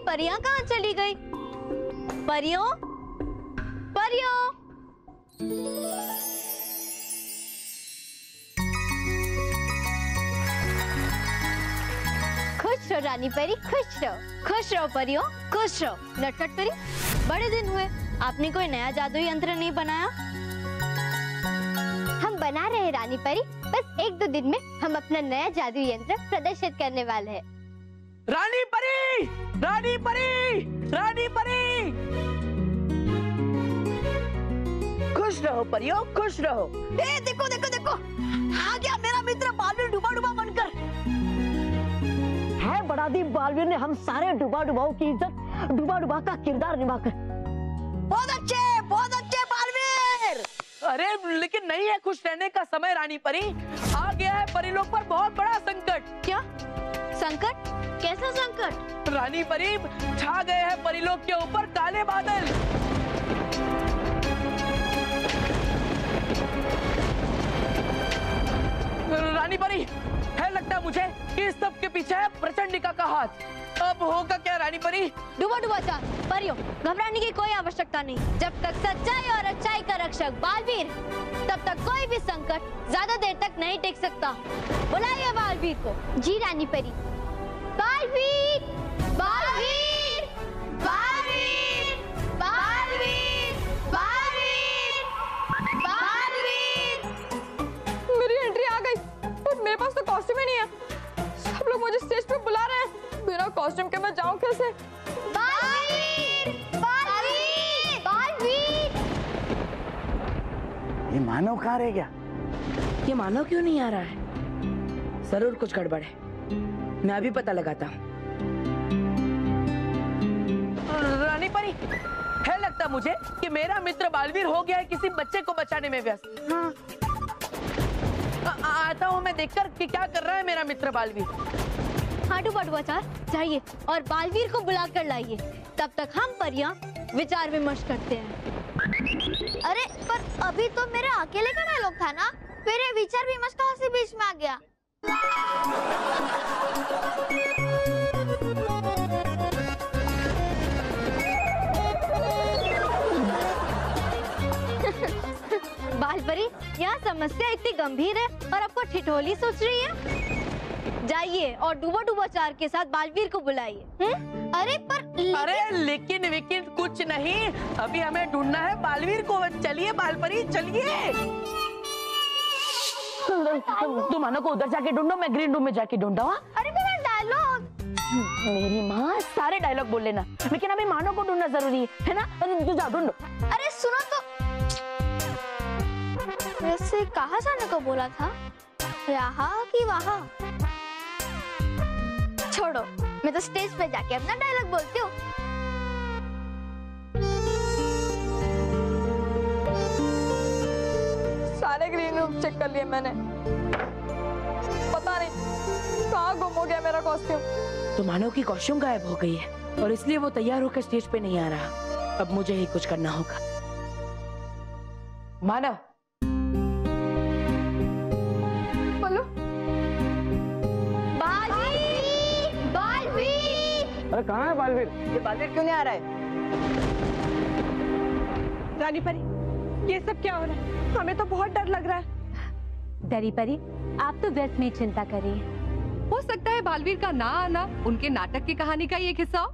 परियां कहाँ चली गई? परियों, परियों। खुश रहो रानी परी, खुश रहो। खुश रहो परियों, खुश रहो। नटखट परी, बड़े दिन हुए, आपने कोई नया जादुई यंत्र नहीं बनाया? हम बना रहे हैं रानी परी, बस 1-2 दिन में हम अपना नया जादुई यंत्र प्रदर्शित करने वाले हैं। रानी परी, रानी परी, रानी परी। खुश रहो परियों, खुश रहो। ए, देखो देखो देखो, आ गया मेरा मित्र बालवीर डुबा डुबा बनकर। है बड़ा दी बालवीर ने हम सारे डुबा डुबाओं की इज्जत डुबा डुबा का किरदार निभाकर। बहुत अच्छे बालवीर। अरे लेकिन नहीं है खुश रहने का समय रानी परी। आ गया है परिलोक पर बहुत बड़ा संकट। क्या संकट? कैसा संकट? रानी परी, छा गए हैं परिलोक के ऊपर काले बादल। रानी परी, है लगता मुझे कि इस सब के पीछे है प्रचंडिका का हाथ। अब होगा क्या रानी परी? डुबा डुबा चार परियों, घबराने की कोई आवश्यकता नहीं। जब तक सच्चाई और अच्छाई का रक्षक बालवीर, तब तक कोई भी संकट ज्यादा देर तक नहीं टिक सकता। बुलाइए बालवीर को। जी रानी परी। बालवीर, बालवीर, बालवीर, बालवीर, बालवीर, बालवीर। मेरी एंट्री आ गई, पर मेरे पास तो कॉस्ट्यूम ही नहीं है। सब लोग मुझे स्टेज पे बुला रहे हैं, बिना कॉस्ट्यूम के मैं जाऊं कैसे? बालवीर, बालवीर, बालवीर। ये मानव कहाँ रह गया? ये मानव क्यों नहीं आ रहा है? जरूर कुछ गड़बड़ है, मैं अभी पता लगाता हूँ। रानी परी, है लगता मुझे कि मेरा मित्र बालवीर हो गया है किसी बच्चे को बचाने में व्यस्त। हाँ। आता हूँ मैं देखकर कि क्या कर रहा है मेरा मित्र बालवीर। हाँ डुबा डुबा चार, जाइए और बालवीर को बुला कर लाइए। तब तक हम परियां विचार विमर्श करते हैं। अरे पर अभी तो मेरे अकेले का डायलॉग था ना, फिर ये विचार विमर्श कहाँ से बीच में आ गया? बालपरी, यहाँ समस्या इतनी गंभीर है और आपको ठिठोली सोच रही है? जाइए और डुबा डुबा चार के साथ बालवीर को बुलाइए। अरे पर अरे लेकिन विकिन कुछ नहीं, अभी हमें ढूंढना है बालवीर को। चलिए बालपरी, चलिए। तुम मानो को उधर जाके ढूंढो, मैं ग्रीन रूम में जाके ढूंढा। अरे मेरा डायलॉग। मेरी माँ, सारे डायलॉग बोल लेना, लेकिन अभी मानव को ढूंढना जरूरी है ना? तू जाओ ढूंढो। अरे सुनो तो, वैसे कहाँ जाने को बोला था? यहाँ कि वहाँ? छोड़ो, मैं तो स्टेज पे जाके अपना डायलॉग बोलती हूँ। सारे ग्रीन रूम चेक कर लिए मैंने, पता नहीं कहाँ गुम हो गया मेरा कॉस्ट्यूम। तो मानव की कॉस्ट्यूम गायब हो गई है और इसलिए वो तैयार होकर स्टेज पे नहीं आ रहा। अब मुझे ही कुछ करना होगा। मानव, बोलो। बालवीर, बालवीर। अरे कहाँ है बालवीर? ये बालवीर क्यों नहीं आ रहा है? रानी परी, ये सब क्या हो रहा है? हमें तो बहुत डर लग रहा है। डरी परी, आप तो व्यर्थ में चिंता करिए। हो सकता है बालवीर का ना आना उनके नाटक की कहानी का एक हिस्सा हो।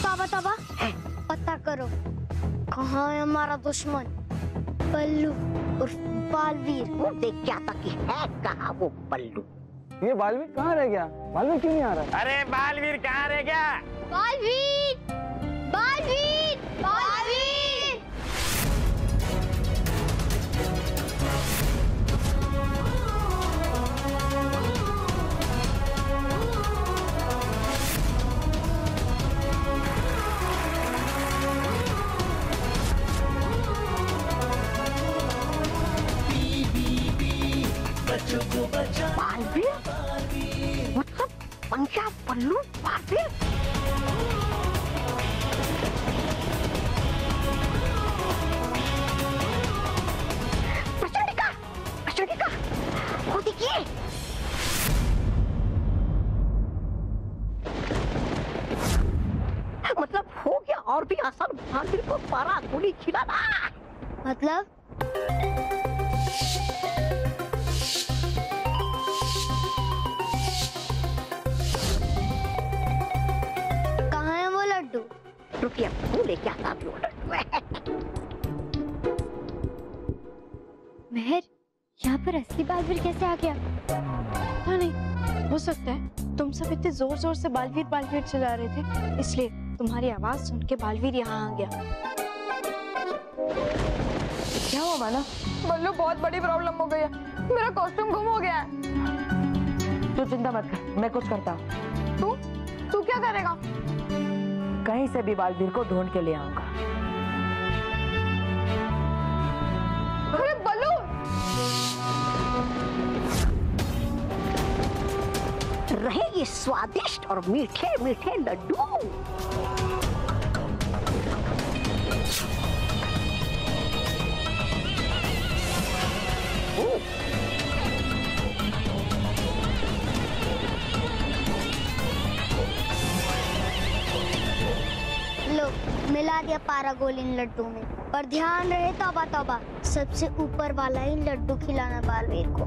ताबा ताबा, पता करो कहाँ है हमारा दुश्मन पल्लू उर्फ बालवीर। वो देख क्या था कि है कहाँ वो पल्लू। ये बालवीर कहाँ रह गया? बालवीर क्यों नहीं आ रहा? अरे बालवीर कहाँ रह गया? बालवीर, बालवीर, बालवीर। बालवीर? मतलब पंजा पल्लू बालवीर? प्रचंडिका, प्रचंडिका, और भी आसान बालवीर को पारा गोली खिलाना। मतलब कहाँ है वो लड्डू? रुकिए, तू लेके आता हूँ वो लड्डू। मेहर, यहाँ पर असली बालवीर कैसे आ गया? पता नहीं, हो सकता है तुम सब इतने जोर जोर से बालवीर बालवीर चिल्ला रहे थे, इसलिए तुम्हारी आवाज सुन के बालवीर यहाँ आ गया। क्या हुआ माना? बल्लू, बहुत बड़ी प्रॉब्लम हो गई है, मेरा कॉस्ट्यूम गुम हो गया है। तू चिंता मत कर, मैं कुछ करता हूँ। तू क्या करेगा? कहीं से भी बालवीर को ढूंढ के ले आऊंगा। अरे बल्लू! रहेगी स्वादिष्ट और मीठे मीठे लड्डू। लो, मिला दिया पारा गोली इन लड्डू में। पर ध्यान रहे, तौबा तौबा, सबसे ऊपर वाला ही लड्डू खिलाना बालवीर को।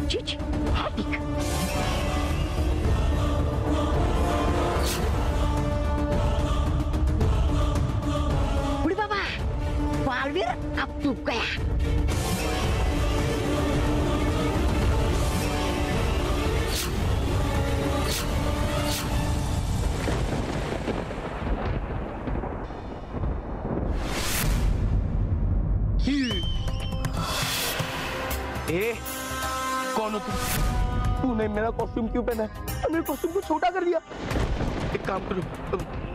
जी जी, हाँ ठीक। बुढ़ी बाबा, बालवीर अब डूब गया। ए, कौन हो तुम? तूने मेरा कॉस्ट्यूम क्यों पहना है? मेरे कॉस्ट्यूम को छोटा कर दिया। एक काम करो,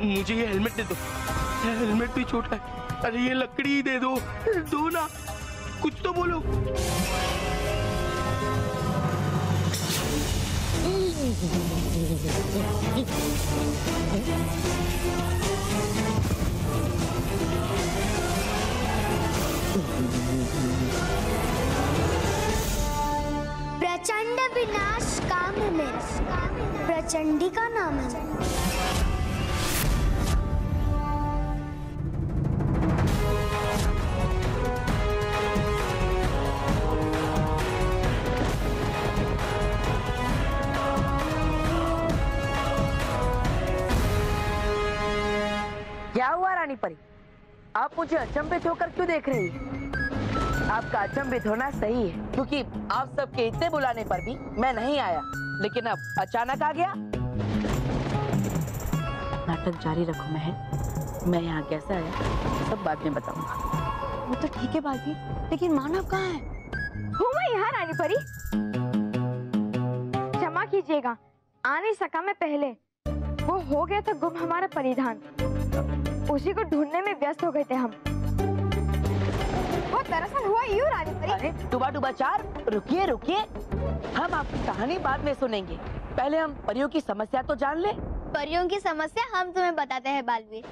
मुझे ये हेलमेट दे दो। हेलमेट भी छोटा है। अरे ये लकड़ी दे दो, दो ना, कुछ तो बोलो। प्रचंड विनाश काम है मेरा, प्रचंडी का नाम है। क्या हुआ रानी परी? आप मुझे अचंभित होकर क्यों देख रही हैं? आपका अचंभित होना सही है, क्योंकि आप सबके इतने बुलाने पर भी मैं नहीं आया, लेकिन अब अचानक आ गया। नाटक जारी रखो महल, मैं यहाँ कैसे आया सब बाद में बताऊंगा। वो तो ठीक है बालवीर, लेकिन मानव कहाँ है? हूँ मैं यहाँ रानी परी। क्षमा कीजिएगा, आ नहीं सका मैं पहले। वो हो गया था गुम हमारा परिधान, उसी को ढूंढने में व्यस्त हो गए थे हम। वो दरअसल हुआ यूं रानी परी। अरे डुबा डुबा चार, रुकिए रुकिए, हम आपकी कहानी बाद में सुनेंगे, पहले हम परियों की समस्या तो जान ले। परियों की समस्या हम तुम्हें बताते हैं बालवीर,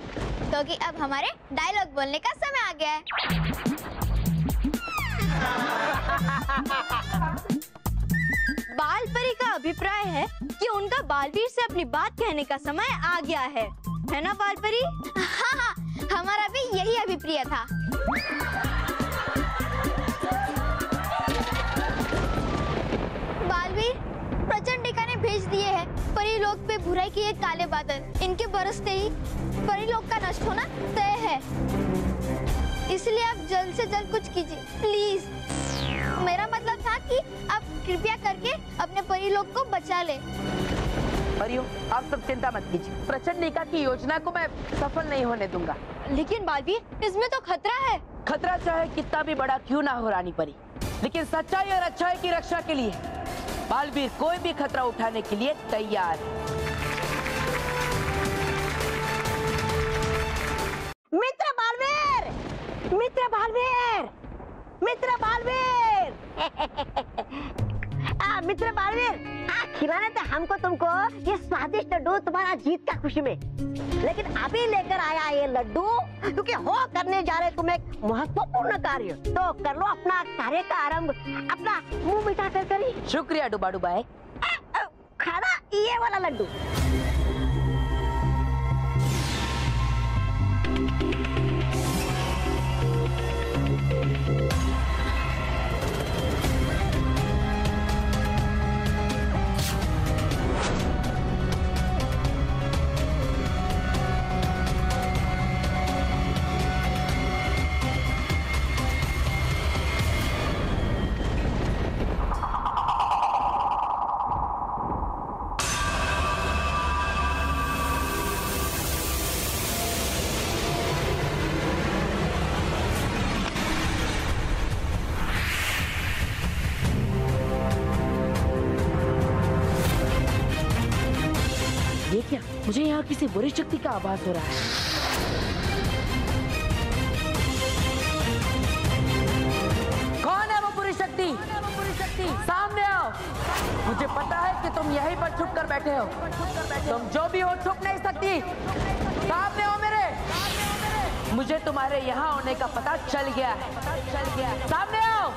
क्योंकि अब हमारे डायलॉग बोलने का समय आ गया है। बाल परी का अभिप्राय है कि उनका बालवीर से अपनी बात कहने का समय आ गया है ना बाल परी? हाँ हाँ, हमारा भी यही अभिप्राय था। बालवीर, प्रचंडिका ने भेज दिए हैं परीलोक पे बुराई के ये काले बादल। इनके बरसते ही परीलोक का नष्ट होना तय है, इसलिए आप जल्द से जल्द कुछ कीजिए प्लीज। मेरा मतलब था कि आप कृपया करके अपने परीलोक को बचा ले। परियों, आप सब चिंता मत कीजिए, प्रचंडिका की योजना को मैं सफल नहीं होने दूंगा। लेकिन बालवीर, इसमें तो खतरा है। खतरा चाहे कितना भी बड़ा क्यों ना हो रानी परी, लेकिन सच्चाई और अच्छाई की रक्षा के लिए बालवीर कोई भी खतरा उठाने के लिए तैयार है। मित्र बालवीर, मित्र बालवीर, मित्र बालवीर। मित्र बालवीर, खिलाने थे हमको तुमको ये स्वादिष्ट लड्डू तुम्हारा जीत का खुशी में, लेकिन अभी लेकर आया ये लड्डू क्योंकि हो करने जा रहे तुम एक महत्वपूर्ण कार्य। तो कर लो अपना कार्य का आरंभ, अपना मुंह मिठा कर करी। शुक्रिया डुबा डुबाए। खाना ये वाला लड्डू। क्या? मुझे यहाँ किसी बुरी शक्ति का आभास हो रहा है। कौन है वो बुरी शक्ति? सामने आओ। मुझे पता है कि तुम यहीं पर छुप कर बैठे हो। तुम जो भी हो छुप नहीं सकती। सामने आओ मेरे। मुझे तुम्हारे यहाँ होने का पता चल गया है। सामने आओ।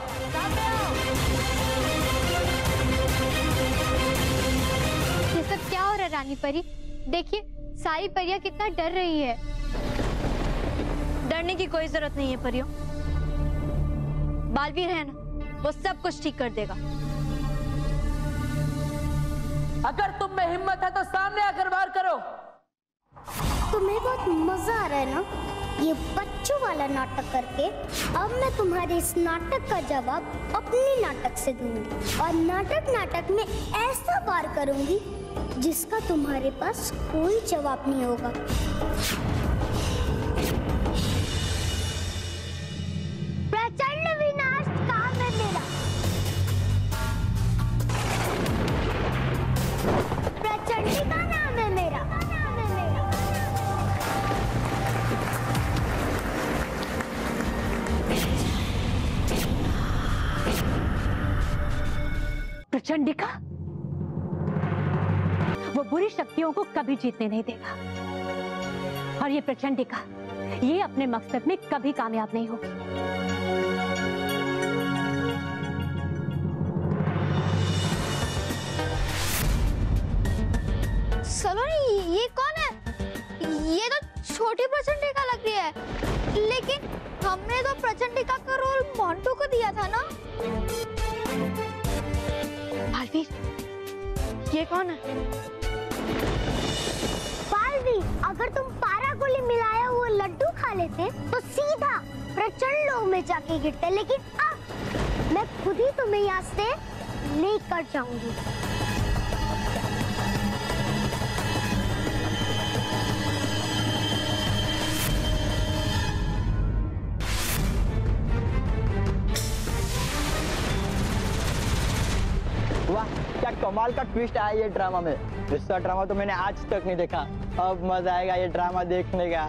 ये सब क्या हो रहा है रानी परी? देखिए सारी परियां कितना डर रही है। डरने की कोई जरूरत नहीं है परियों। बालवीर है ना, वो सब कुछ ठीक कर देगा। अगर तुम में हिम्मत है तो सामने आकर वार करो। तुम्हें बहुत मजा आ रहा है ना ये बच्चों वाला नाटक करके? अब मैं तुम्हारे इस नाटक का जवाब अपने नाटक से दूंगी, और नाटक में ऐसा वार करूंगी जिसका तुम्हारे पास कोई जवाब नहीं होगा। प्रचंड विनाश काम है मेरा। प्रचंडी का नाम है मेरा। प्रचंडिका वो बुरी शक्तियों को कभी जीतने नहीं देगा, और ये प्रचंडिका ये अपने मकसद में कभी कामयाब नहीं होगी। सलोनी ये कौन है? ये तो छोटी प्रचंडिका लग रही है, लेकिन हमने तो प्रचंडिका का रोल मोंटू को दिया था ना। बालवीर ये कौन है? बालवीर, अगर तुम पारा गोली मिलाया हुआ लड्डू खा लेते तो सीधा प्रचंड लोग में जाके गिरते, लेकिन अब मैं खुद ही तुम्हें यहाँ से लेकर जाऊंगी। वाह क्या कमाल का ट्विस्ट आया ये ड्रामा में। ऐसा ड्रामा तो मैंने आज तक नहीं देखा। अब मजा आएगा ये ड्रामा देखने का।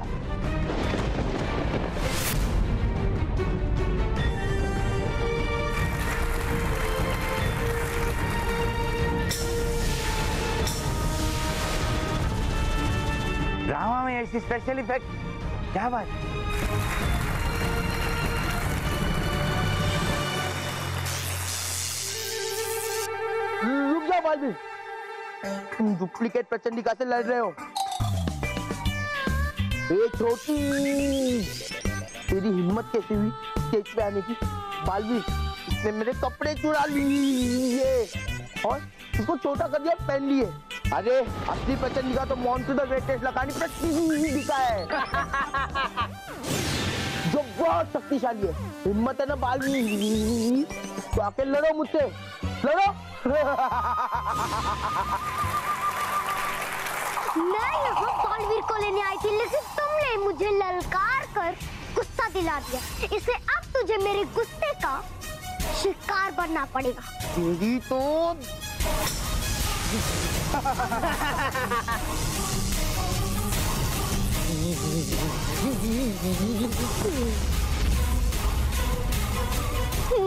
ड्रामा में ऐसी स्पेशल इफेक्ट, क्या बात है? रुक जाओ बालवीर। तुम डुप्लीकेट प्रचंडिका से लड़ रहे हो। ये छोटी, तेरी हिम्मत कैसे हुई स्टेज पे आने की? बालवीर, इसने मेरे कपड़े चुरा लिए और उसको छोटा कर दिया, पहन लिए। अरे असली प्रचंडिका तो मोंटू द ग्रेटेस्ट लखानी प्रचंडिका है जो बहुत शक्तिशाली है। हिम्मत है ना बालवीर, तो आके लड़ो मुझसे, लड़ो। मैं यहाँ बालवीर को लेने आई थी, लेकिन तुमने मुझे ललकार कर गुस्सा दिला दिया। इसलिए अब तुझे मेरे गुस्से का शिकार बनना पड़ेगा। तेरी तो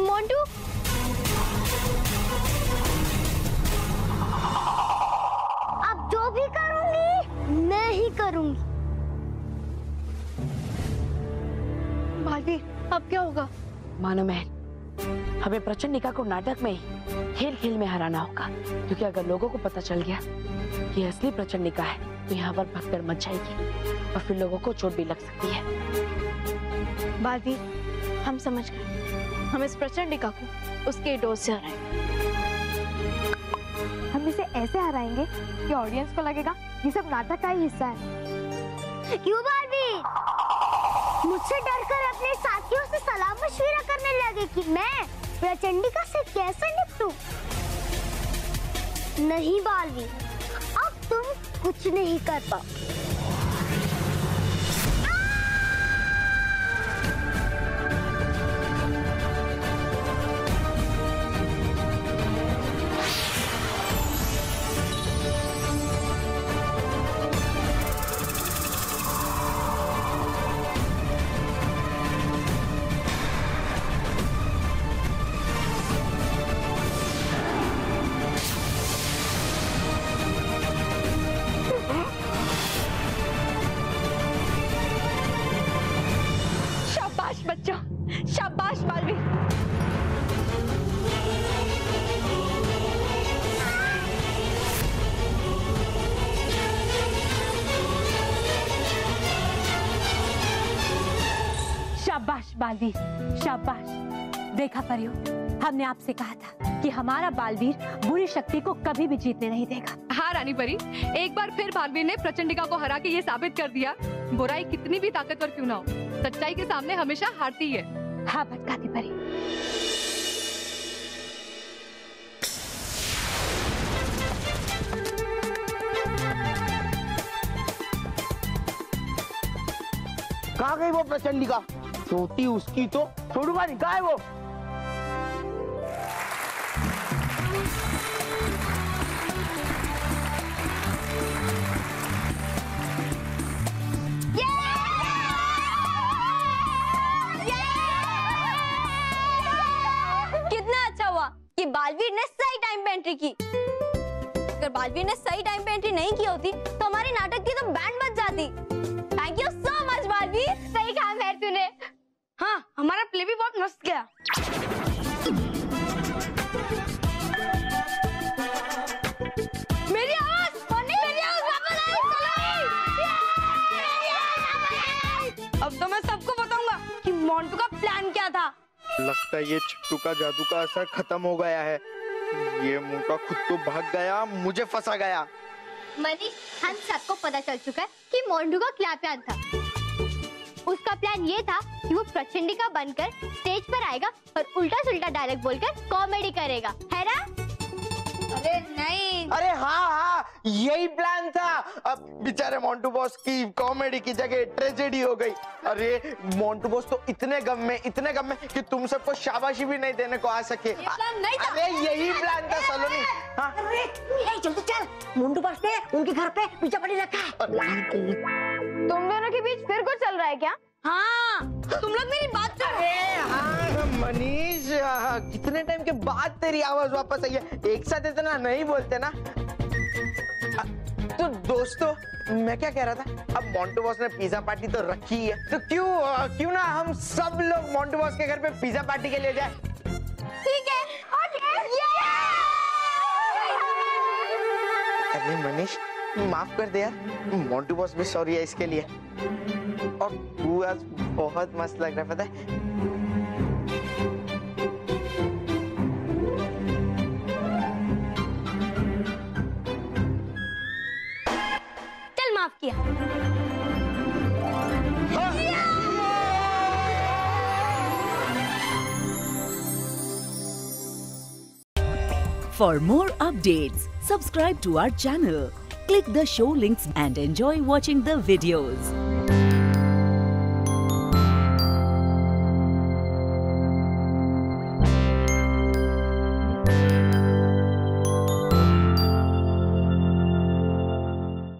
मोंटू, अब जो भी करूंगी मैं ही करूंगी। बालवीर अब क्या होगा? मानो महल, हमें प्रचंडिका को नाटक में खेल खेल में हराना होगा, क्योंकि अगर लोगों को पता चल गया कि असली प्रचंडिका है तो यहाँ पर भगदड़ मच जाएगी और फिर लोगों को चोट भी लग सकती है। बालवीर हम समझ गए, हम इस प्रचंडिका को उसके डोज से हराएंगे। हम इसे ऐसे हराएंगे कि ऑडियंस को लगेगा ये सब नाटक का ही हिस्सा है। क्यों बालवीर? मुझसे डरकर अपने साथियों से सलाह मशविरा करने लगे कि मैं प्रचंडिका से कैसे निपटूं? नहीं बालवीर, अब तुम कुछ नहीं कर पाओ। बालवीर, शाबाश। देखा परियो, हमने आपसे कहा था कि हमारा बालवीर बुरी शक्ति को कभी भी जीतने नहीं देगा। हाँ रानी परी, एक बार फिर बालवीर ने प्रचंडिका को हरा के ये साबित कर दिया, बुराई कितनी भी ताकतवर क्यों ना हो, सच्चाई के सामने हमेशा हारती है। हाँ भटकाती परी। कहाँ गई वो प्रचंडिका? छोटी उसकी तो छोड़ूंगा नहीं। कहाँ है वो? कितना अच्छा हुआ कि बालवीर ने सही टाइम पे एंट्री की। अगर बालवीर ने सही टाइम पे एंट्री नहीं की होती तो हमारे नाटक की तो बैंड बज जाती। Thank you so much Baalveer, सही काम है तूने। हाँ, हमारा प्ले भी बहुत मस्त गया। मेरी आवाज वापस आई। अब तो मैं सबको बताऊंगा कि मोंटू का प्लान क्या था। लगता है ये चिट्टू का जादू का असर खत्म हो गया है। ये मोटा खुद तो भाग गया, मुझे फंसा गया। मनीष, हम सबको पता चल चुका है कि मोंटू का क्या प्लान था। उसका प्लान ये था कि वो प्रचंडिका बनकर स्टेज पर आएगा और उल्टा सुल्टा डायलॉग बोलकर कॉमेडी करेगा, है ना? अरे नहीं। अरे हाँ, यही प्लान था। अब बेचारे मोंटू बॉस की कॉमेडी की जगह ट्रेजेडी हो गई। अरे मोंटू बॉस तो इतने गम में कि तुम सबको शाबाशी भी नहीं देने को आ सके। ये प्लान नहीं था। अरे यही प्लान था सलोनी। हाँ? अरे जल्दी चल, मुंडू बॉस ने उनके घर पे पिज्जा पार्टी रखा है। तुम दोनों के बीच फिर कुछ चल रहा है क्या? हाँ, तुम लोग मेरी बात सुनो। हाँ मनीष, कितने टाइम के बाद तेरी आवाज वापस आई है। एक साथ इतना नहीं बोलते ना। तो दोस्तों, मैं क्या कह रहा था, अब मोंटू बॉस ने पिज्जा पार्टी तो रखी है, तो क्यों ना हम सब लोग मोंटू बॉस के घर पे पिज्जा पार्टी के लिए जाए। ठीक है, अरे मनीष, माफ कर दे यार, मोंटू बॉस भी सॉरी है इसके लिए। और तू आज बहुत मस्त लग रहा है, पता है? चल माफ किया। For more updates, subscribe to our channel, click the show links and enjoy watching the videos.